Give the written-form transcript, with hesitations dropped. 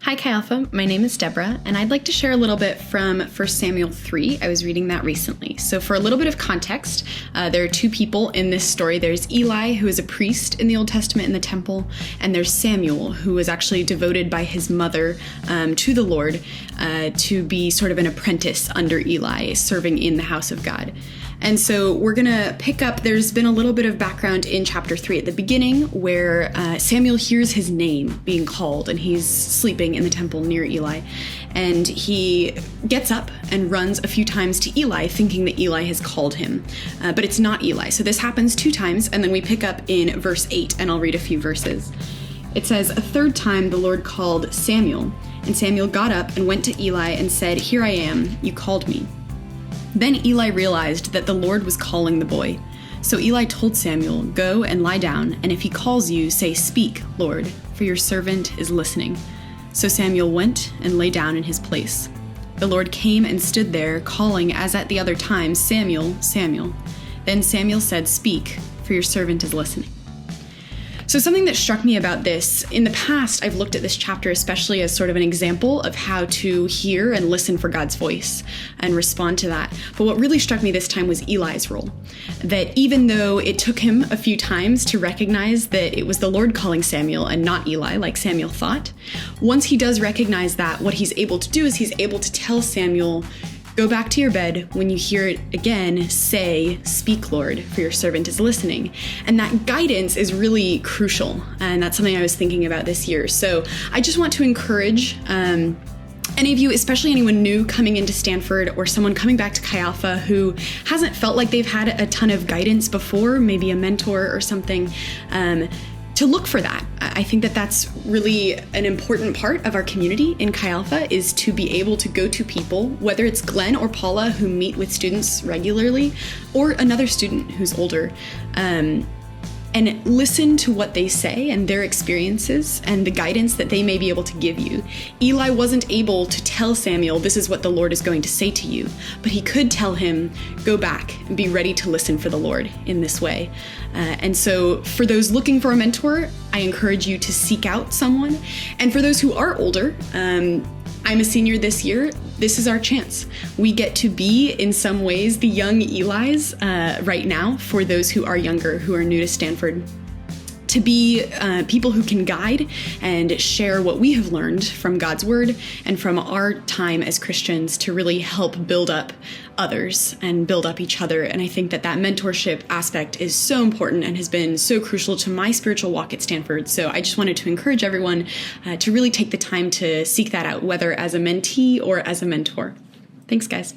Hi, Chi Alpha. My name is Deborah, and I'd like to share a little bit from 1 Samuel 3. I was reading that recently. So for a little bit of context, there are two people in this story. There's Eli, who is a priest in the Old Testament in the temple, and there's Samuel, who was actually devoted by his mother to the Lord to be sort of an apprentice under Eli, serving in the house of God. And so we're going to pick up, there's been a little bit of background in chapter 3 at the beginning where Samuel hears his name being called and he's sleeping in the temple near Eli. And he gets up and runs a few times to Eli thinking that Eli has called him. But it's not Eli. So this happens 2 times, and then we pick up in verse 8, and I'll read a few verses. It says, "A third time the Lord called Samuel, and Samuel got up and went to Eli and said, 'Here I am, you called me.' Then Eli realized that the Lord was calling the boy. So Eli told Samuel, 'Go and lie down, and if he calls you, say, "Speak, Lord, for your servant is listening.' So Samuel went and lay down in his place. The Lord came and stood there, calling as at the other time, 'Samuel, Samuel.' Then Samuel said, 'Speak, for your servant is listening.'" So something that struck me about this, in the past, I've looked at this chapter especially as sort of an example of how to hear and listen for God's voice and respond to that. But what really struck me this time was Eli's role. That even though it took him a few times to recognize that it was the Lord calling Samuel and not Eli, like Samuel thought, once he does recognize that, what he's able to do is he's able to tell Samuel, "Go back to your bed. When you hear it again, say, 'Speak, Lord, for your servant is listening.'" And that guidance is really crucial. And that's something I was thinking about this year. So I just want to encourage any of you, especially anyone new coming into Stanford or someone coming back to Chi Alpha who hasn't felt like they've had a ton of guidance before, maybe a mentor or something, to look for that. I think that that's really an important part of our community in Chi Alpha, is to be able to go to people, whether it's Glenn or Paula who meet with students regularly, or another student who's older, and listen to what they say and their experiences and the guidance that they may be able to give you. Eli wasn't able to tell Samuel, "This is what the Lord is going to say to you," but he could tell him, "Go back and be ready to listen for the Lord in this way." And so for those looking for a mentor, I encourage you to seek out someone. And for those who are older, I'm a senior this year. This is our chance. We get to be, in some ways, the young Elis right now for those who are younger, who are new to Stanford, to be people who can guide and share what we have learned from God's Word and from our time as Christians to really help build up others and build up each other. And I think that that mentorship aspect is so important and has been so crucial to my spiritual walk at Stanford. So I just wanted to encourage everyone to really take the time to seek that out, whether as a mentee or as a mentor. Thanks, guys.